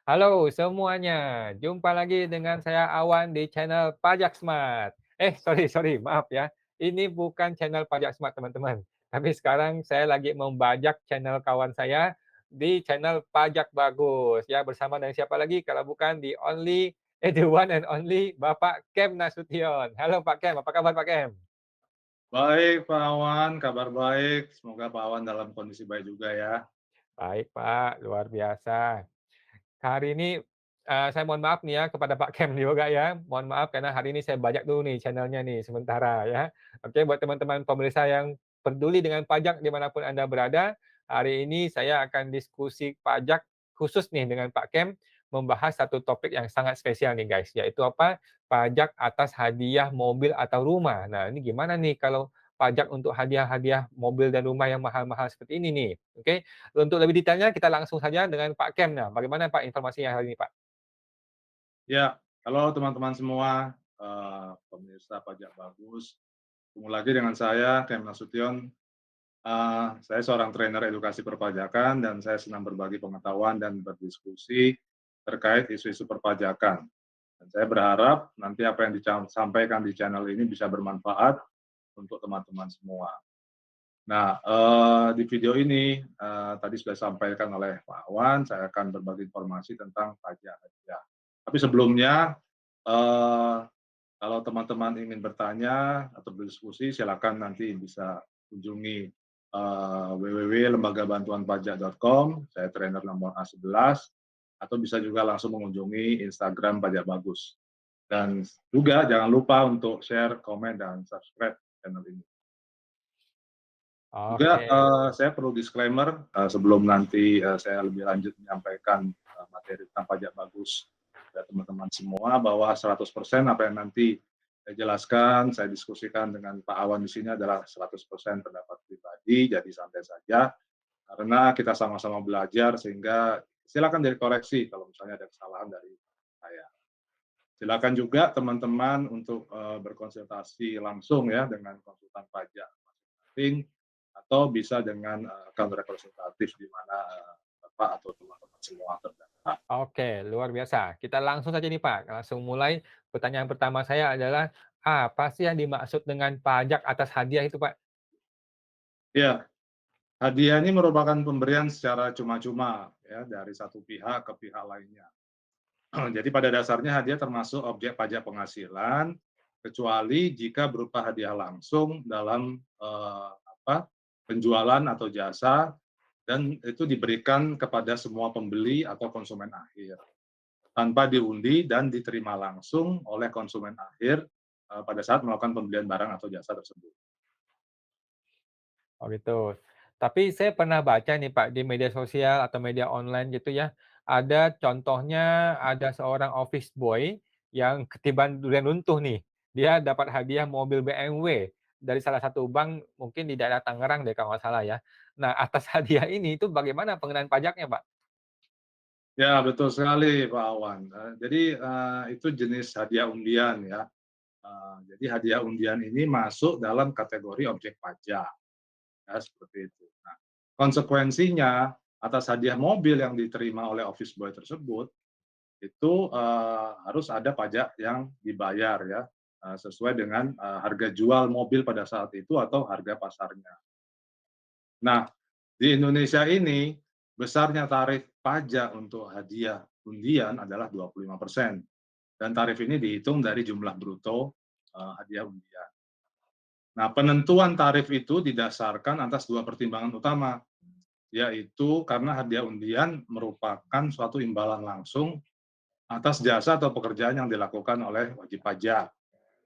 Halo semuanya, jumpa lagi dengan saya Awan di channel Pajak Smart. Sorry, maaf ya. Ini bukan channel Pajak Smart, teman-teman. Tapi sekarang saya lagi membajak channel kawan saya di channel Pajak Bagus. Ya, bersama dengan siapa lagi kalau bukan the one and only Bapak Kem Nasution. Halo Pak Kem, apa kabar Pak Kem? Baik, Pak Awan, kabar baik. Semoga Pak Awan dalam kondisi baik juga ya. Baik Pak, luar biasa. Hari ini, saya mohon maaf nih ya kepada Pak Kem juga ya, mohon maaf karena hari ini saya bajak dulu nih channel-nya nih sementara ya. Oke, buat teman-teman pemirsa yang peduli dengan pajak dimanapun Anda berada, hari ini saya akan diskusi pajak khusus nih dengan Pak Kem, membahas satu topik yang sangat spesial nih guys, yaitu apa? Pajak atas hadiah mobil atau rumah. Nah, ini gimana nih kalau pajak untuk hadiah-hadiah mobil dan rumah yang mahal-mahal seperti ini nih, oke? Untuk lebih detailnya kita langsung saja dengan Pak Kem. Nah, bagaimana Pak informasinya hari ini Pak? Ya, halo teman-teman semua, pemirsa Pajak Bagus. Ketemu lagi dengan saya, Kem Nasution. Saya seorang trainer edukasi perpajakan dan saya senang berbagi pengetahuan dan berdiskusi terkait isu-isu perpajakan. Dan saya berharap nanti apa yang disampaikan di channel ini bisa bermanfaat untuk teman-teman semua. Nah, di video ini, tadi sudah disampaikan oleh Pak Awan, saya akan berbagi informasi tentang pajak hadiah. Tapi sebelumnya, eee, kalau teman-teman ingin bertanya atau berdiskusi, silakan nanti bisa kunjungi, www.lembagabantuanpajak.com, saya trainer nomor A11, atau bisa juga langsung mengunjungi Instagram Pajak Bagus. Dan juga jangan lupa untuk share, komen, dan subscribe channel ini. Juga, Oke. saya perlu disclaimer, sebelum nanti, saya lebih lanjut menyampaikan, materi tentang pajak bagus ke teman-teman semua, bahwa 100% apa yang nanti saya jelaskan, saya diskusikan dengan Pak Awan di sini adalah 100% pendapat pribadi, jadi santai saja, karena kita sama-sama belajar sehingga silakan dikoreksi kalau misalnya ada kesalahan dari saya. Silakan juga teman-teman untuk, berkonsultasi langsung ya dengan konsultan pajak masing-masing, atau bisa dengan, account representatif di mana, Bapak atau teman-teman semua terdaftar. Oke, luar biasa. Kita langsung saja nih Pak, langsung mulai. Pertanyaan pertama saya adalah, apa sih yang dimaksud dengan pajak atas hadiah itu Pak? Ya, hadiah ini merupakan pemberian secara cuma-cuma ya dari satu pihak ke pihak lainnya. Jadi pada dasarnya hadiah termasuk objek pajak penghasilan, kecuali jika berupa hadiah langsung dalam, penjualan atau jasa, dan itu diberikan kepada semua pembeli atau konsumen akhir, tanpa diundi dan diterima langsung oleh konsumen akhir, pada saat melakukan pembelian barang atau jasa tersebut. Oh gitu. Tapi saya pernah baca nih Pak di media sosial atau media online gitu ya, ada contohnya ada seorang office boy yang ketiban durian runtuh nih. Dia dapat hadiah mobil BMW dari salah satu bank mungkin di daerah Tangerang deh kalau nggak salah ya. Nah atas hadiah ini itu bagaimana pengenaan pajaknya Pak? Ya, betul sekali Pak Awan. Jadi, itu jenis hadiah undian ya. Jadi hadiah undian ini masuk dalam kategori objek pajak, ya seperti itu. Nah, konsekuensinya atas hadiah mobil yang diterima oleh office boy tersebut, itu, harus ada pajak yang dibayar ya, sesuai dengan, harga jual mobil pada saat itu atau harga pasarnya. Nah, di Indonesia ini besarnya tarif pajak untuk hadiah undian adalah 25%, dan tarif ini dihitung dari jumlah bruto, hadiah undian. Nah, penentuan tarif itu didasarkan atas 2 pertimbangan utama, yaitu karena hadiah undian merupakan suatu imbalan langsung atas jasa atau pekerjaan yang dilakukan oleh wajib pajak.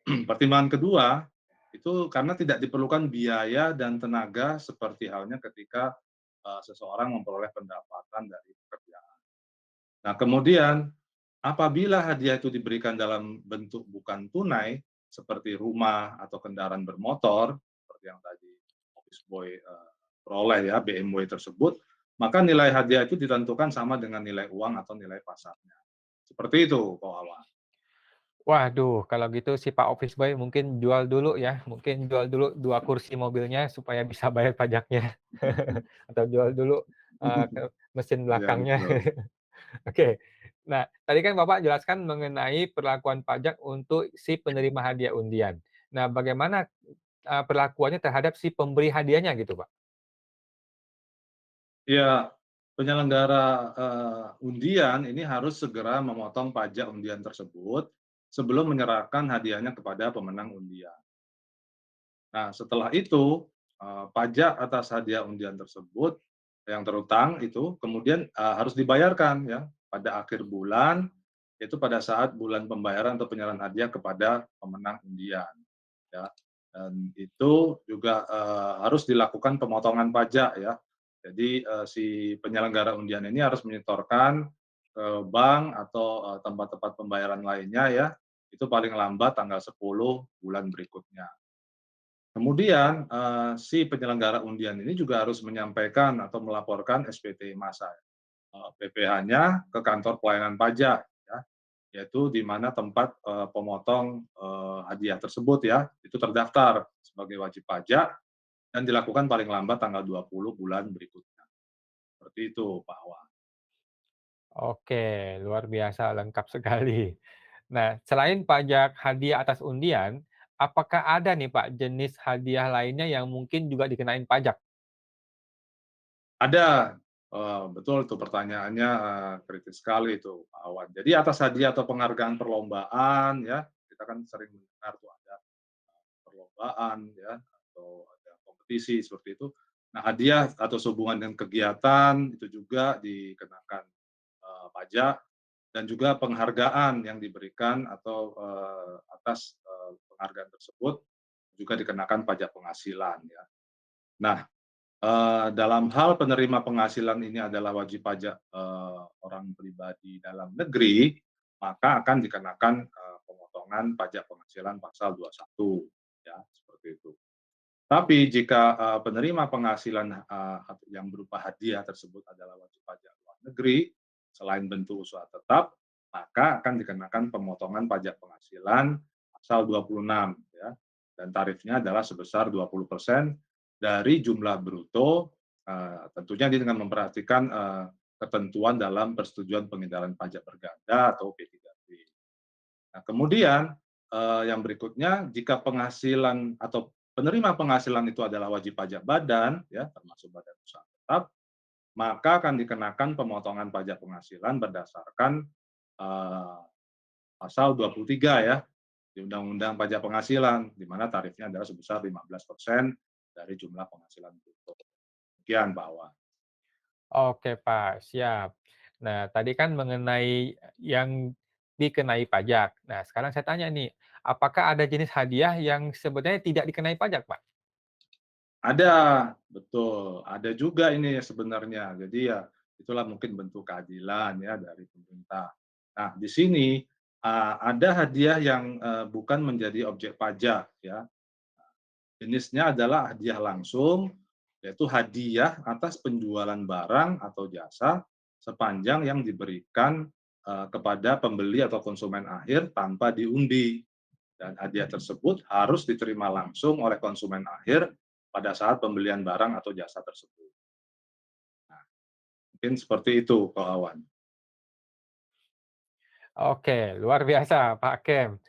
Pertimbangan kedua, itu karena tidak diperlukan biaya dan tenaga seperti halnya ketika, seseorang memperoleh pendapatan dari pekerjaan. Nah, kemudian apabila hadiah itu diberikan dalam bentuk bukan tunai, seperti rumah atau kendaraan bermotor, seperti yang tadi office boy, peroleh ya, BMW tersebut, maka nilai hadiah itu ditentukan sama dengan nilai uang atau nilai pasarnya. Seperti itu, Pak Wawan. Waduh, kalau gitu si Pak Office Boy mungkin jual dulu ya, mungkin jual dulu 2 kursi mobilnya supaya bisa bayar pajaknya. Atau jual dulu, ke mesin Iya, belakangnya. betul. Oke. Nah, tadi kan Bapak jelaskan mengenai perlakuan pajak untuk si penerima hadiah undian. Nah, bagaimana, perlakuannya terhadap si pemberi hadiahnya gitu, Pak? Ya, penyelenggara, undian ini harus segera memotong pajak undian tersebut sebelum menyerahkan hadiahnya kepada pemenang undian. Nah, setelah itu, pajak atas hadiah undian tersebut yang terutang itu kemudian, harus dibayarkan ya pada akhir bulan, yaitu pada saat bulan pembayaran atau penyerahan hadiah kepada pemenang undian ya. Dan itu juga, harus dilakukan pemotongan pajak ya. Jadi, si penyelenggara undian ini harus menyetorkan ke bank atau, tempat-tempat pembayaran lainnya ya, itu paling lambat tanggal 10 bulan berikutnya. Kemudian, si penyelenggara undian ini juga harus menyampaikan atau melaporkan SPT masa, PPh-nya ke kantor pelayanan pajak ya, yaitu di mana tempat, pemotong, hadiah tersebut ya, itu terdaftar sebagai wajib pajak dan dilakukan paling lambat tanggal 20 bulan berikutnya. Seperti itu, Pak Awan. Oke, luar biasa lengkap sekali. Nah, selain pajak hadiah atas undian, apakah ada nih Pak jenis hadiah lainnya yang mungkin juga dikenain pajak? Ada, betul itu pertanyaannya, kritis sekali itu, Pak Awan. Jadi atas hadiah atau penghargaan perlombaan ya, kita kan sering mendengar tuh ada perlombaan ya, atau ada kompetisi seperti itu. Nah, hadiah atau sehubungan dengan kegiatan itu juga dikenakan, pajak dan juga penghargaan yang diberikan atau, atas, penghargaan tersebut juga dikenakan pajak penghasilan ya. Nah, dalam hal penerima penghasilan ini adalah wajib pajak, orang pribadi dalam negeri, maka akan dikenakan, pemotongan pajak penghasilan pasal 21 ya, seperti itu. Tapi jika, penerima penghasilan, yang berupa hadiah tersebut adalah wajib pajak luar negeri, selain bentuk usaha tetap, maka akan dikenakan pemotongan pajak penghasilan pasal 26 ya, dan tarifnya adalah sebesar 20% dari jumlah bruto, tentunya ini dengan memperhatikan, ketentuan dalam persetujuan pengedaran pajak berganda atau P3B. Nah, kemudian, yang berikutnya jika penghasilan atau penerima penghasilan itu adalah wajib pajak badan, ya, termasuk badan usaha tetap, maka akan dikenakan pemotongan pajak penghasilan berdasarkan, eee, pasal 23 ya, di Undang-Undang Pajak Penghasilan, di mana tarifnya adalah sebesar 15% dari jumlah penghasilan bruto. Demikian, Pak Awan. Oke Pak, siap. Nah, tadi kan mengenai yang dikenai pajak. Nah, sekarang saya tanya nih, apakah ada jenis hadiah yang sebenarnya tidak dikenai pajak, Pak? Ada, betul. Ada juga ini sebenarnya. Jadi ya itulah mungkin bentuk keadilan ya dari pemerintah. Nah, di sini, ada hadiah yang, bukan menjadi objek pajak ya. Jenisnya adalah hadiah langsung, yaitu hadiah atas penjualan barang atau jasa sepanjang yang diberikan, kepada pembeli atau konsumen akhir tanpa diundi. Dan hadiah tersebut harus diterima langsung oleh konsumen akhir pada saat pembelian barang atau jasa tersebut. Mungkin seperti itu, Pak Awan. Oke, luar biasa Pak Kem.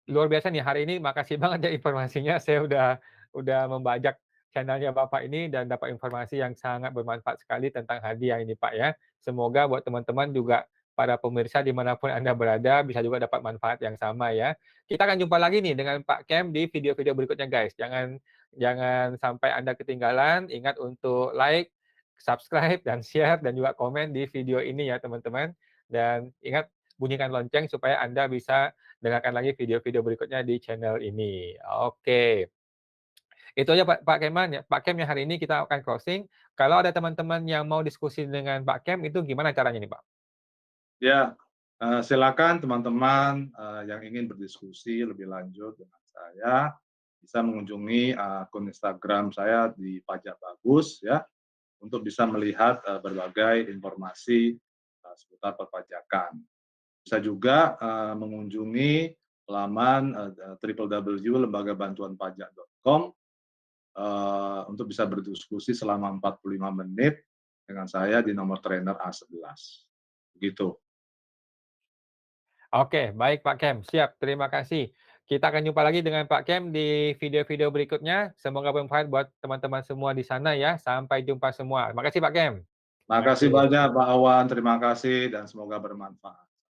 Luar biasa nih hari ini makasih banget ya informasinya, saya udah membajak channel-nya Bapak ini dan dapat informasi yang sangat bermanfaat sekali tentang hadiah ini Pak ya. Semoga buat teman-teman juga para pemirsa dimanapun Anda berada bisa juga dapat manfaat yang sama ya. Kita akan jumpa lagi nih dengan Pak Kem di video-video berikutnya guys. Jangan jangan sampai Anda ketinggalan, ingat untuk like, subscribe, dan share dan juga komen di video ini ya teman-teman. Dan ingat bunyikan lonceng supaya Anda bisa dengarkan lagi video-video berikutnya di channel ini. Oke, itu aja Pak Keman ya Pak Kem ya hari ini kita akan closing. Kalau ada teman-teman yang mau diskusi dengan Pak Kem itu gimana caranya nih, Pak? Ya, silakan teman-teman, yang ingin berdiskusi lebih lanjut dengan saya, bisa mengunjungi, akun Instagram saya di Pajak Bagus ya, untuk bisa melihat, berbagai informasi, seputar perpajakan. Bisa juga, mengunjungi laman, www.lembagabantuanpajak.com, untuk bisa berdiskusi selama 45 menit dengan saya di nomor trainer A11. Begitu. Oke, baik Pak Kem, siap, terima kasih. Kita akan jumpa lagi dengan Pak Kem di video-video berikutnya. Semoga bermanfaat buat teman-teman semua di sana ya. Sampai jumpa semua. Makasih Pak Kem. Makasih Makasih. banyak Pak Awan, terima kasih dan semoga bermanfaat.